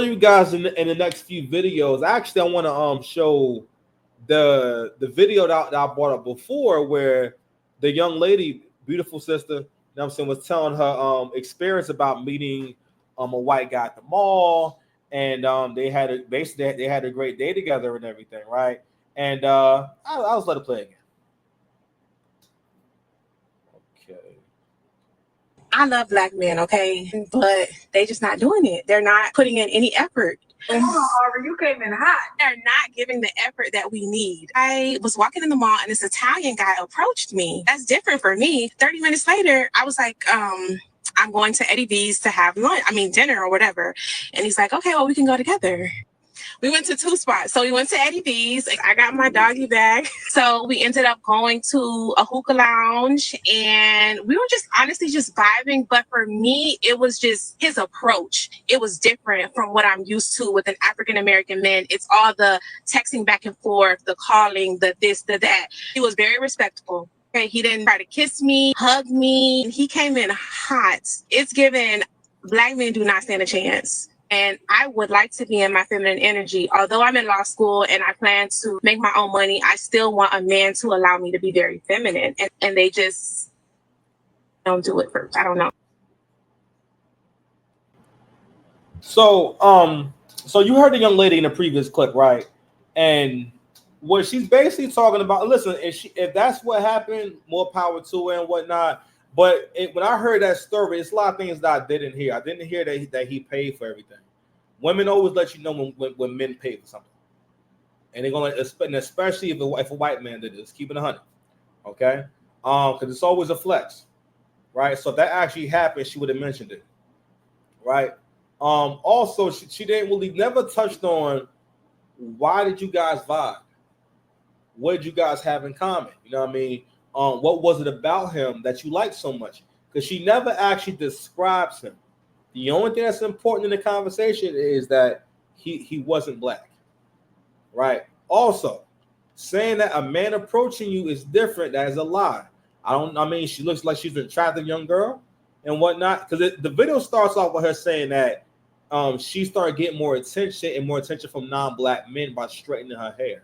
You guys in the next few videos. Actually, I want to show the video that I brought up before, where the young lady, beautiful sister, you know what I'm saying, was telling her experience about meeting a white guy at the mall, and they had a basically they had a great day together and everything, right? And I was let it play again. Okay. I love black men, okay, but they just not doing it. They're not putting in any effort. Hold on, Aubrey, you came in hot. They're not giving the effort that we need. I was walking in the mall and this Italian guy approached me. That's different for me. 30 minutes later, I was like, I'm going to Eddie V's to have lunch, dinner or whatever. And he's like, okay, well, we can go together. We went to two spots. So we went to Eddie V's. I got my doggy bag. So we ended up going to a hookah lounge and we were just honestly just vibing. But for me, it was just his approach. It was different from what I'm used to with an African American man. It's all the texting back and forth, the calling, the this, the that. He was very respectful. Okay, he didn't try to kiss me, hug me. He came in hot. It's given black men do not stand a chance. And I would like to be in my feminine energy. Although I'm in law school and I plan to make my own money, I still want a man to allow me to be very feminine. And they just don't do it first. I don't know. So you heard the young lady in the previous clip, right? And what she's basically talking about, listen, if that's what happened, more power to her and whatnot. But when I heard that story, it's a lot of things that I didn't hear. I didn't hear that he paid for everything. Women always let you know when men pay for something, and they're gonna, especially if a white man did this, keep it 100, okay? Because it's always a flex, right? So if that actually happened, she would have mentioned it, right? Also, she didn't really never touched on why did you guys vibe? What did you guys have in common? You know what I mean? What was it about him that you liked so much? Because she never actually describes him. The only thing that's important in the conversation is that he wasn't black, right? Also, saying that a man approaching you is different, that is a lie. I mean, she looks like she's an attractive young girl and whatnot. Because the video starts off with her saying that she started getting more attention from non-black men by straightening her hair.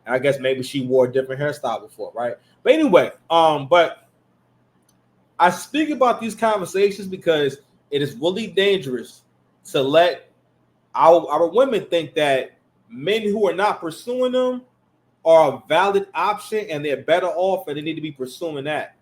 And I guess maybe she wore a different hairstyle before, right? But anyway, but I speak about these conversations because it is really dangerous to let our women think that men who are not pursuing them are a valid option and they're better off and they need to be pursuing that.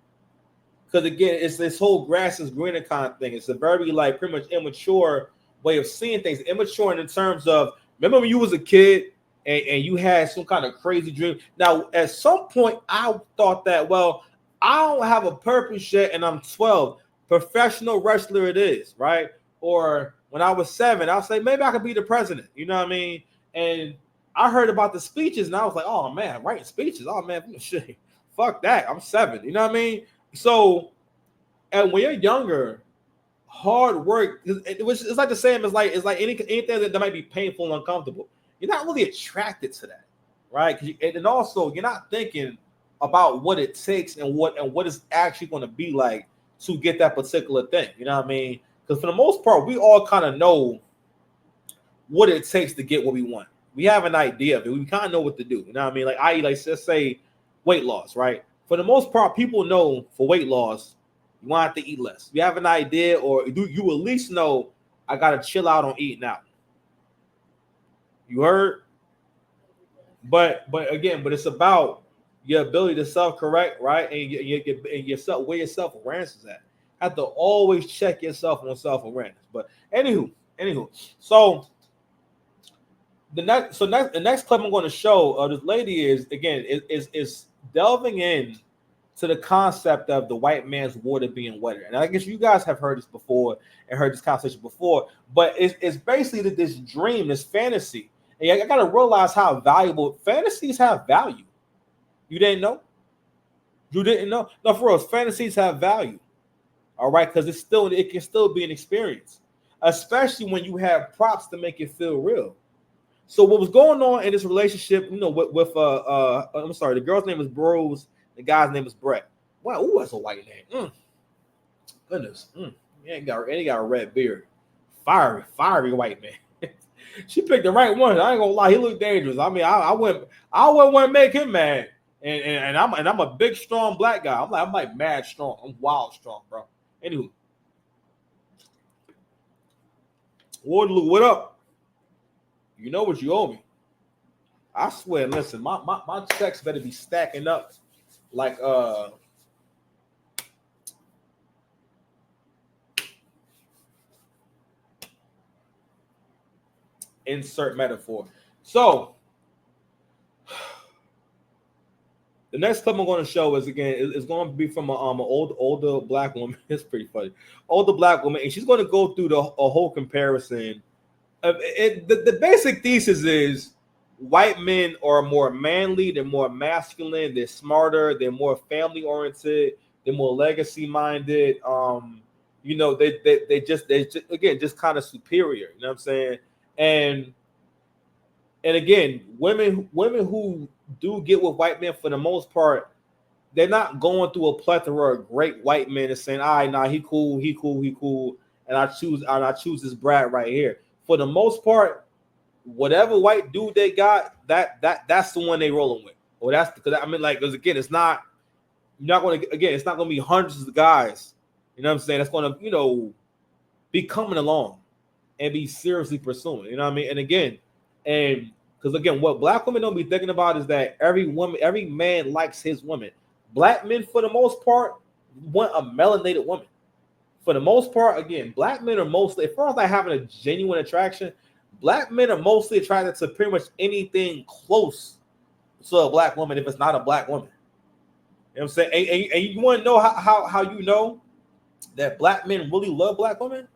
Because again, it's this whole grass is greener kind of thing. It's a very like pretty much immature way of seeing things. Immature in terms of, remember when you was a kid and you had some kind of crazy dream. Now, at some point, I thought that, well, I don't have a purpose yet and I'm 12. Professional wrestler it is, right? Or when I was 7, I'll say maybe I could be the president. You know what I mean? And I heard about the speeches and I was like, oh man, writing speeches. Oh man, shit. Fuck that. I'm 7. You know what I mean? So, and when you're younger, hard work, it's like the same as like, it's like anything that might be painful and uncomfortable. You're not really attracted to that, right? And also you're not thinking about what it takes and what it's actually going to be like to get that particular thing. You know what I mean? Because for the most part, we all kind of know what it takes to get what we want. We have an idea of it. We kind of know what to do. You know what I mean? Like let's say weight loss, right? For the most part, people know for weight loss, you want to eat less. You have an idea, or you at least know I gotta chill out on eating out. You heard? But again, it's about your ability to self-correct, right? And yourself, where your self-awareness is at. Have to always check yourself on self-awareness. But anywho, so the next clip I'm going to show of this lady is again is delving in to the concept of the white man's water being wetter. And I guess you guys have heard this before and heard this conversation before, but it's basically this dream, this fantasy. And I got to realize how valuable fantasies have value. You didn't know? You didn't know? No, for us, fantasies have value. All right, because it can still be an experience, especially when you have props to make it feel real. So what was going on in this relationship, with I'm sorry, the girl's name was Bros, the guy's name is Brett. Wow, ooh, that's a white name. Goodness. He got a red beard. Fiery white man. She picked the right one. I ain't gonna lie, he looked dangerous. I mean, I wouldn't want to make him mad. And I'm a big, strong black guy. I'm like mad strong. I'm wild strong, bro. Anywho, Waterloo, what up? You know what you owe me. I swear, listen, my checks better be stacking up like insert metaphor. So the next clip I'm going to show is going to be from an older black woman. It's pretty funny, older black woman, and she's going to go through a whole comparison. The basic thesis is white men are more manly, they're more masculine, they're smarter, they're more family oriented, they're more legacy minded. They just again just kind of superior. You know what I'm saying? And again, women who do get with white men, for the most part, they're not going through a plethora of great white men and saying, "All right, nah, he cool, and I choose this brat right here." For the most part, whatever white dude they got, that's the one they rolling with. Or that's because I mean, like, because again, it's not going to be hundreds of guys. You know what I'm saying? That's going to be coming along and be seriously pursuing. You know what I mean? And again, because again, what black women don't be thinking about is that every man likes his woman. Black men, for the most part, want a melanated woman. For the most part, again, black men are mostly, as far as like having a genuine attraction, black men are mostly attracted to pretty much anything close to a black woman if it's not a black woman. You know what I'm saying? And you want to know how you know that black men really love black women?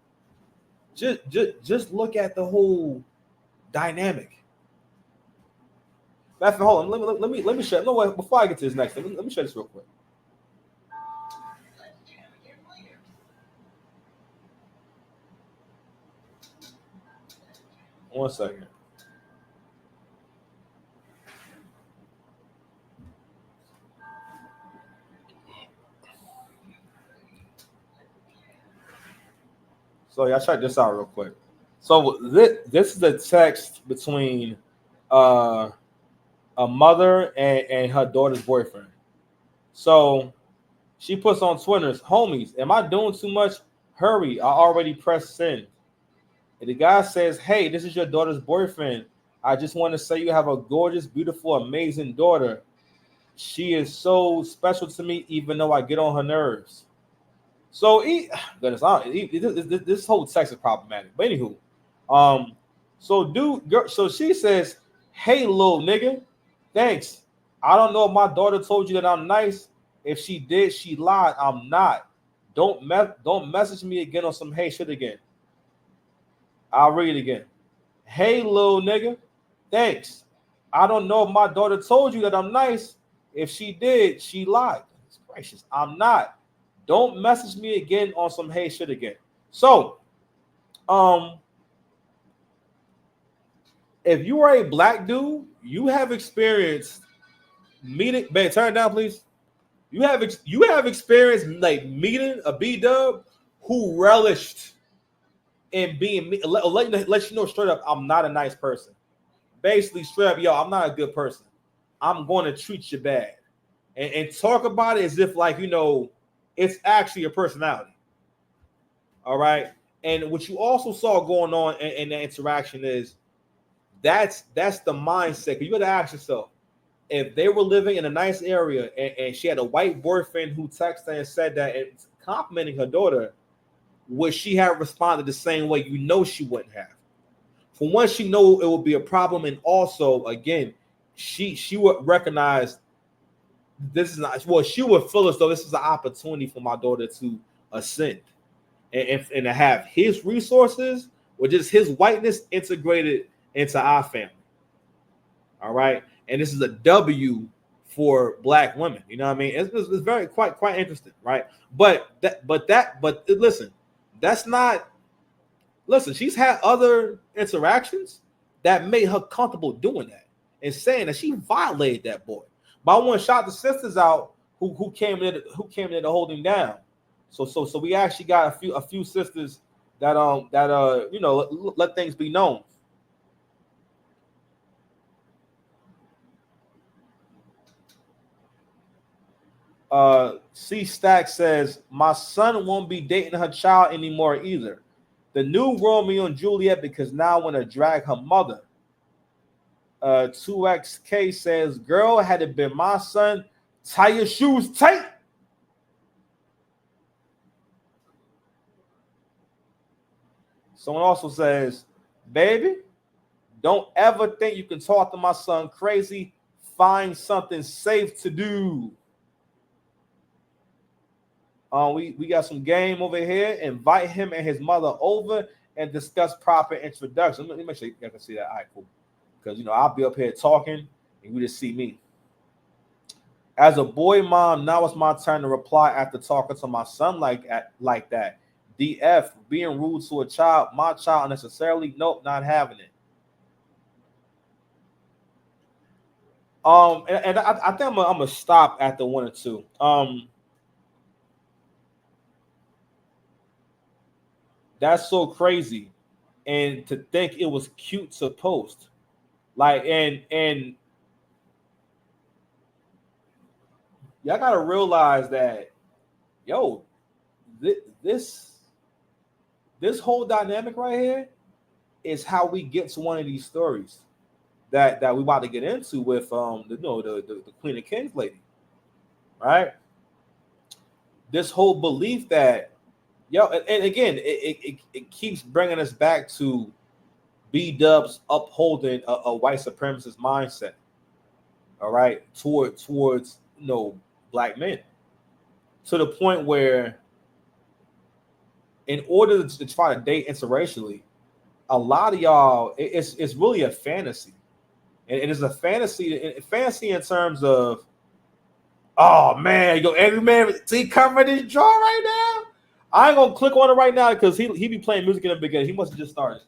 Just look at the whole dynamic. Hold on, let me share. No, wait, before I get to this next thing, let me share this real quick. One second. So y'all check this out real quick. So this is a text between a mother and her daughter's boyfriend. So she puts on Twitter, "Homies, am I doing too much? Hurry, I already pressed send." And the guy says, "Hey, this is your daughter's boyfriend. I just want to say you have a gorgeous, beautiful, amazing daughter. She is so special to me, even though I get on her nerves." So this whole text is problematic. But anywho, so she says, "Hey, little nigga, thanks. I don't know if my daughter told you that I'm nice. If she did, she lied. I'm not. Don't message me again on some hey shit again." I'll read it again. "Hey, little nigga, thanks. I don't know if my daughter told you that I'm nice. If she did, she lied. It's gracious. I'm not. Don't message me again on some hey shit again." So, if you are a black dude, you have experienced meeting. Man, turn it down, please. You have experienced like meeting a B-dub who relished in being me. Let you know straight up, I'm not a nice person. Basically, straight up, yo, I'm not a good person. I'm going to treat you bad, and talk about it as if like it's actually a personality. All right. And what you also saw going on in the interaction is that's the mindset. You got to ask yourself, if they were living in a nice area and she had a white boyfriend who texted and said that and complimenting her daughter, would she have responded the same way? She wouldn't have. For one, she know it would be a problem, and also, again, she would recognize this is not. Well, she would feel as though this is an opportunity for my daughter to ascend and to have his resources or just his whiteness integrated into our family. All right, and this is a W for black women. You know what I mean? It's very quite interesting, right? But listen, that's not. Listen, she's had other interactions that made her comfortable doing that and saying that she violated that boy. But I want to shout the sisters out who came in to hold him down. So we actually got a few sisters that let things be known. C Stack says my son won't be dating her child anymore either. The new Romeo and Juliet because now I want to drag her mother. 2XK says, girl, had it been my son, tie your shoes tight. Someone also says, baby, don't ever think you can talk to my son crazy. Find something safe to do. We got some game over here. Invite him and his mother over and discuss proper introduction. Let me make sure you can see that. All right, cool. Because, you know, I'll be up here talking and you just see me. As a boy mom, now it's my turn to reply after talking to my son like that. DF, being rude to a child, my child unnecessarily, nope, not having it. And I think I'm gonna stop at the 1 or 2. That's so crazy, and to think it was cute to post, like, and y'all gotta realize that, yo, this whole dynamic right here is how we get to one of these stories that we about to get into with the Queen of Kings lady, right? This whole belief that, yo, and again, it keeps bringing us back to B-Dubs upholding a white supremacist mindset, all right, towards black men, to the point where, in order to try to date interracially, a lot of y'all, it's really a fantasy. And it is a fantasy in terms of, oh man, yo, every man, see, cover this jaw right now. I ain't gonna click on it right now because he be playing music in the beginning. He must have just started.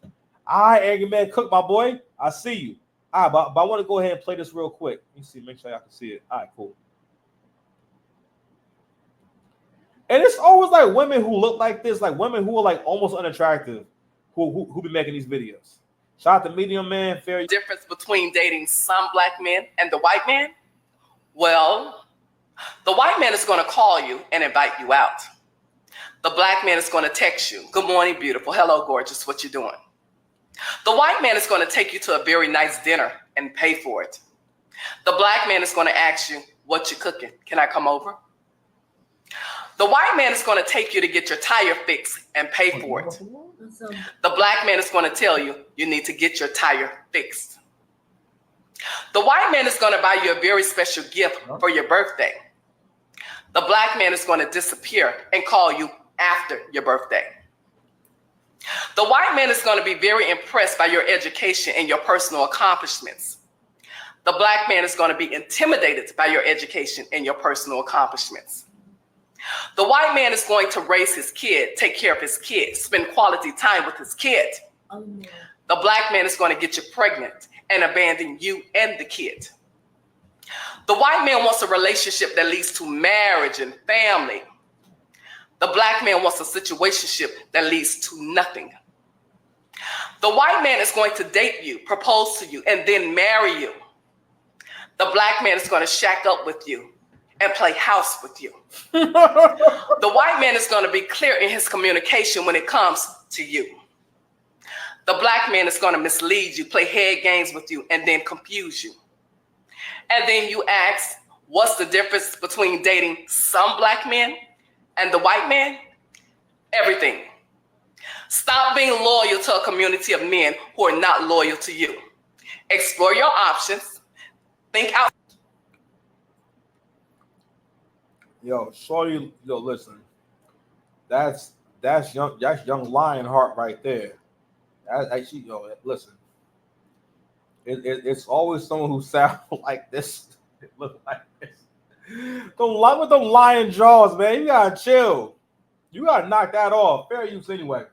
All right, angry man, cook my boy. I see you. All right, but I want to go ahead and play this real quick. Let me see, make sure y'all can see it. All right, cool. And it's always like women who look like this, like women who are like almost unattractive, who be making these videos. Shout out to Medium Man. Fair difference between dating some black men and the white man? Well, the white man is going to call you and invite you out. The black man is going to text you, good morning, beautiful. Hello, gorgeous. What you doing? The white man is going to take you to a very nice dinner and pay for it. The black man is going to ask you, what you cooking? Can I come over? The white man is going to take you to get your tire fixed and pay for it. The black man is going to tell you, you need to get your tire fixed. The white man is going to buy you a very special gift for your birthday. The black man is going to disappear and call you after your birthday. The white man is going to be very impressed by your education and your personal accomplishments. The black man is going to be intimidated by your education and your personal accomplishments. The white man is going to raise his kid, take care of his kid, spend quality time with his kid. The black man is going to get you pregnant and abandon you and the kid. The white man wants a relationship that leads to marriage and family. The black man wants a situationship that leads to nothing. The white man is going to date you, propose to you, and then marry you. The black man is going to shack up with you and play house with you. The white man is going to be clear in his communication when it comes to you. The black man is going to mislead you, play head games with you, and then confuse you. And then you ask, what's the difference between dating some black men and the white man? Everything. Stop being loyal to a community of men who are not loyal to you. Explore your options. Think out. Yo, shorty, yo, listen. That's young Lionheart right there. That actually, yo, listen. It's always someone who sounds like this. It looks like this. Don't lie with them lion jaws, man. You gotta chill. You gotta knock that off. Fair use anyway.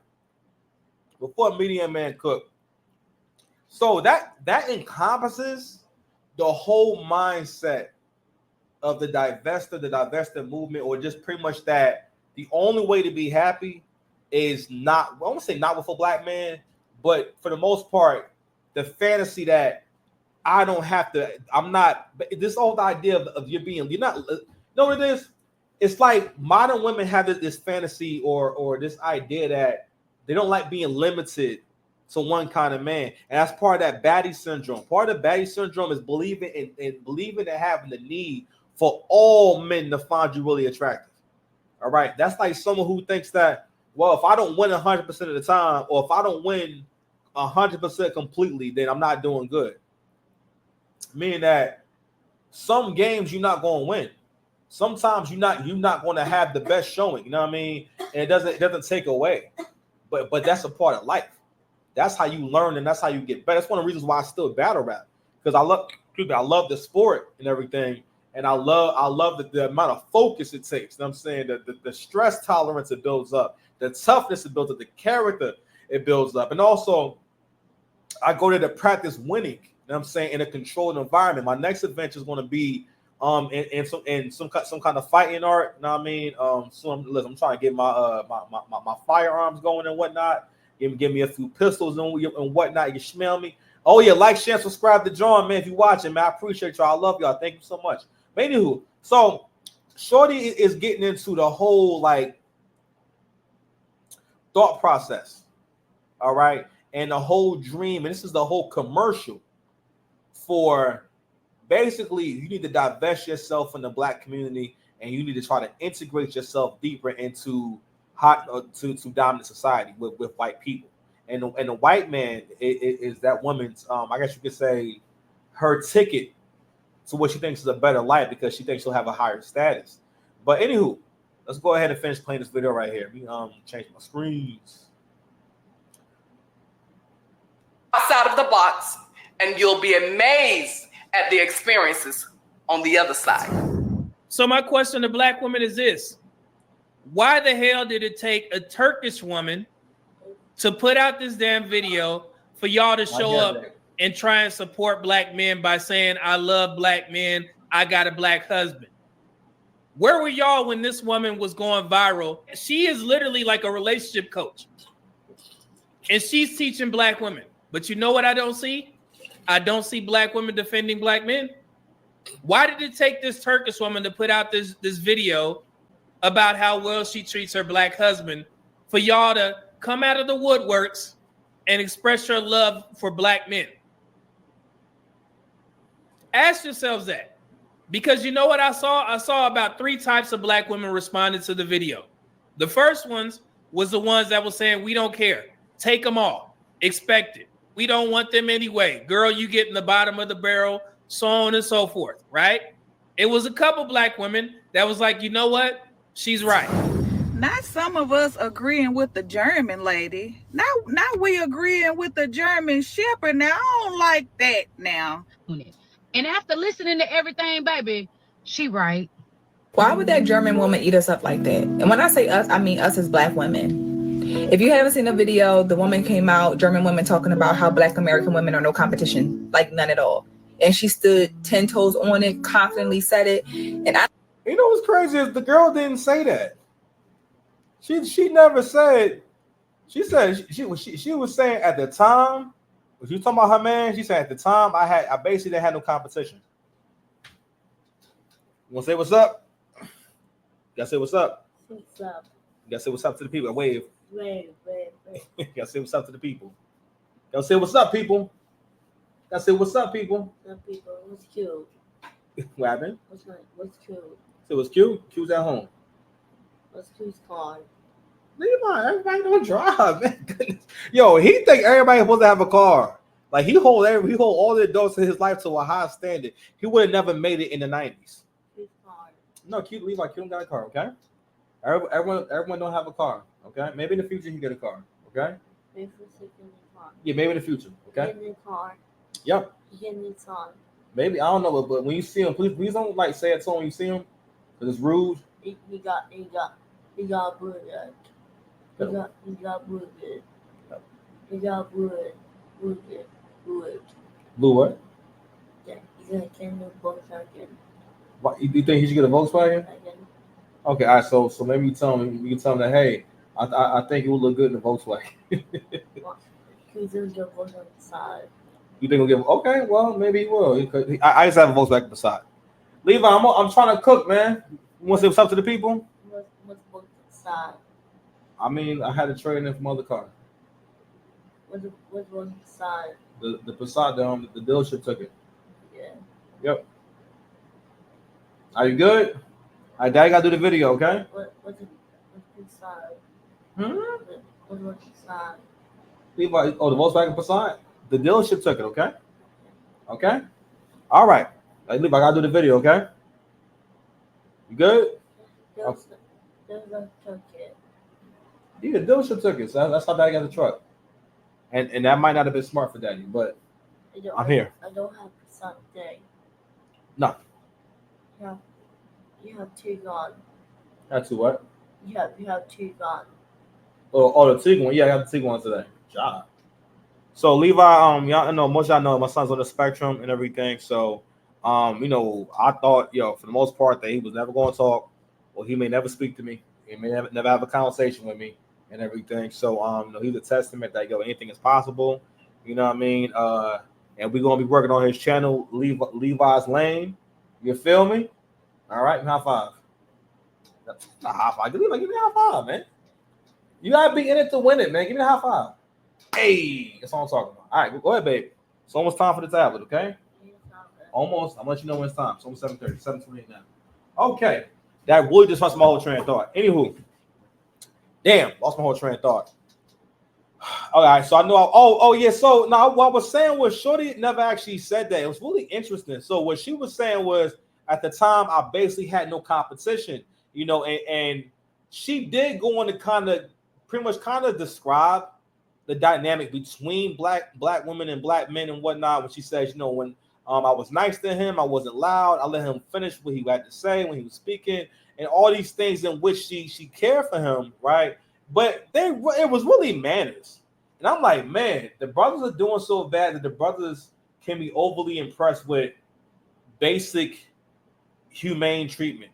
Before Medium Man cook. So that encompasses the whole mindset of the divested movement, or just pretty much that the only way to be happy is not, I won't say not with a black man, but for the most part, the fantasy that I don't have to, I'm not, this old idea of you're not, you know what it is? it's like modern women have this fantasy or this idea that they don't like being limited to one kind of man, and that's part of that baddie syndrome. Part of the baddie syndrome is believing in believing and having the need for all men to find you really attractive. All right, that's like someone who thinks that, well, if I don't win 100% of the time, or if I don't win 100% completely, then I'm not doing good. Meaning that some games you're not going to win. Sometimes you're not going to have the best showing. You know what I mean? And it doesn't take away, but that's a part of life. That's how you learn, and that's how you get better. That's one of the reasons why I still battle rap, because I love the sport and everything, and I love the amount of focus it takes. You know what I'm saying? The stress tolerance it builds up, the toughness it builds up, the character it builds up, and also I go there to practice winning. You know what I'm saying? In a controlled environment. My next adventure is going to be in some kind of fighting art. You know what I mean? So I'm trying to get my firearms going and whatnot. Give me a few pistols and whatnot. You smell me? Oh yeah, like, share, subscribe to John, man. If you're watching, man, I appreciate y'all. I love y'all. Thank you so much. But anywho, so Shorty is getting into the whole like thought process, all right, and the whole dream, and this is the whole commercial for basically you need to divest yourself from the Black community, and you need to try to integrate yourself deeper into to dominant society with white people, and the white man is that woman's I guess you could say her ticket to what she thinks is a better life, because she thinks she'll have a higher status. But anywho, let's go ahead and finish playing this video right here. Let me change my screens. Outside of the box, and you'll be amazed at the experiences on the other side. So my question to Black women is this: why the hell did it take a Turkish woman to put out this damn video for y'all to show up and try and support Black men by saying, I love Black men, I got a Black husband? Where were y'all when this woman was going viral? She is literally like a relationship coach, and she's teaching Black women. But you know what I don't see? I don't see Black women defending Black men. Why did it take this Turkish woman to put out this video about how well she treats her Black husband for y'all to come out of the woodworks and express your love for Black men? Ask yourselves that. Because you know what I saw? I saw about 3 types of Black women responding to the video. The first ones was the ones that were saying, we don't care. Take them all. Expect it. We don't want them anyway. Girl, you get in the bottom of the barrel, so on and so forth, right? It was a couple Black women that was like, you know what? She's right. Not some of us agreeing with the German lady. Now we agreeing with the German shepherd. Now, I don't like that now. And after listening to everything, baby, she right. Why would that German woman eat us up like that? And when I say us, I mean us as Black women. If you haven't seen the video, the woman came out, German women, talking about how Black American women are no competition, like none at all. And she stood 10 toes on it, confidently said it. And you know what's crazy is the girl didn't say that. She never said. She said she was saying at the time, when she was talking about her man, she said at the time I basically didn't have no competition. You wanna say what's up? You gotta say what's up. What's up? You gotta say what's up to the people. Wave. Wave. You gotta say what's up to the people. You gotta say what's up, people. You gotta say what's up, people. What's up, people? What's cute? What happened? What's cute? Say what's cute? Q's at home. What's cute's car? Levi, everybody don't drive, man. Goodness. Yo, he think everybody's supposed to have a car. Like he hold all the adults in his life to a high standard. He would have never made it in the 90s. Cute's car. No, cute Levi, cute don't got a car, okay? Everyone don't have a car, okay? Maybe in the future you get a car, okay? Maybe for a car. Yeah, maybe in the future, okay? Get a new car. Yep. Get a new car. Maybe, I don't know, but when you see him, please don't like say it to him when you see him, because it's rude. He got wood. He got wood. He got wood. Blue what? Yeah, he's gonna get a new Volkswagen. What, you think he should get a Volkswagen? Okay, all right, so maybe you can tell him that, hey, I think it would look good in the Volkswagen. He's gonna get a Volkswagen beside. You think he'll give? Okay, well maybe he will. I just have a Volkswagen beside. Levi, I'm trying to cook, man. You want to say what's up to the people? What's both side? I mean, I had to trade in from other car. What's one side? The Passat, the dealership took it. Yeah. Yep. Are you good? All right, Daddy got to do the video, okay? What's inside? What's inside? Levi, the Volkswagen Passat? The dealership took it, okay? Okay? All right. Hey, Levi, I got to do the video, okay? You good? There's a ticket. Yeah, the dealership took it. So that's how Daddy got the truck. And that might not have been smart for Daddy, but I'm here. I don't have Passat today. No. Yeah. You have two gone. Had to what? You have two gone. Oh, the Tiguan. Yeah, I got the Tiguan today. Job. So Levi, y'all know, most of y'all know my son's on the spectrum and everything. So, you know, I thought, for the most part, that he was never going to talk, or he may never speak to me. He may never have a conversation with me and everything. So, you know, he's a testament that anything is possible. You know what I mean? And we're gonna be working on his channel, Levi's Lane. You feel me? All right, high five. High five. Give me a high five, man. You gotta be in it to win it, man. Give me a high five. Hey, that's all I'm talking about. All right, go ahead, babe. It's almost time for the tablet, okay? Almost. I'll let you know when it's time. It's almost 7:30, 7:28 now. Okay. That really just lost my whole train of thought. Anywho. Damn, lost my whole train of thought. All right, so I know. Yeah. So now what I was saying was Shorty never actually said that. It was really interesting. So what she was saying was at the time I basically had no competition, you know, and she did go on to pretty much describe the dynamic between black women and black men and whatnot. When she says, you know, when I was nice to him, I wasn't loud. I let him finish what he had to say when he was speaking, and all these things in which she cared for him, right? But it was really manners. And I'm like, man, the brothers are doing so bad that the brothers can be overly impressed with basic humane treatment.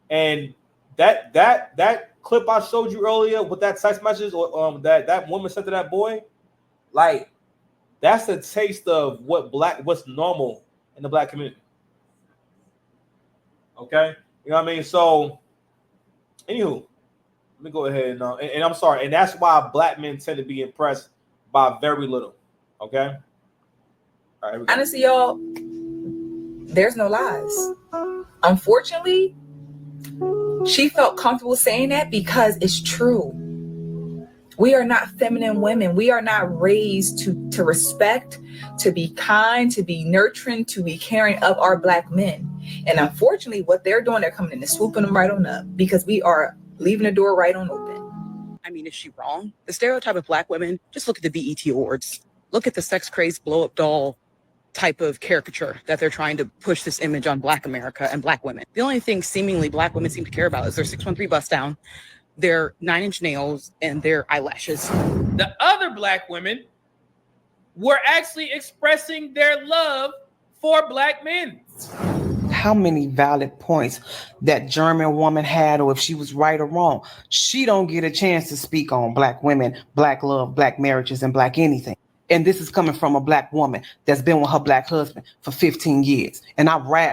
And that clip I showed you earlier with that text message or that woman sent to that boy, like that's a taste of what's normal in the black community. Okay, you know what I mean? So, anywho, let me go ahead and I'm sorry, and that's why black men tend to be impressed by very little. Okay. All right. Honestly, y'all, there's no lies. Unfortunately, she felt comfortable saying that because it's true. We are not feminine women. We are not raised to respect, to be kind, to be nurturing, to be caring of our black men. And unfortunately, what they're doing, they're coming in and swooping them right on up because we are leaving the door right on open. I mean, is she wrong? The stereotype of black women, just look at the BET Awards. Look at the sex crazed blow up doll type of caricature that they're trying to push this image on black America and black women. The only thing seemingly black women seem to care about is their 613 bust down, their 9-inch nails, and their eyelashes. The other black women were actually expressing their love for black men. How many valid points that German woman had, or if she was right or wrong. She don't get a chance to speak on black women, black love, black marriages, and black anything. And this is coming from a black woman that's been with her black husband for 15 years. And I rap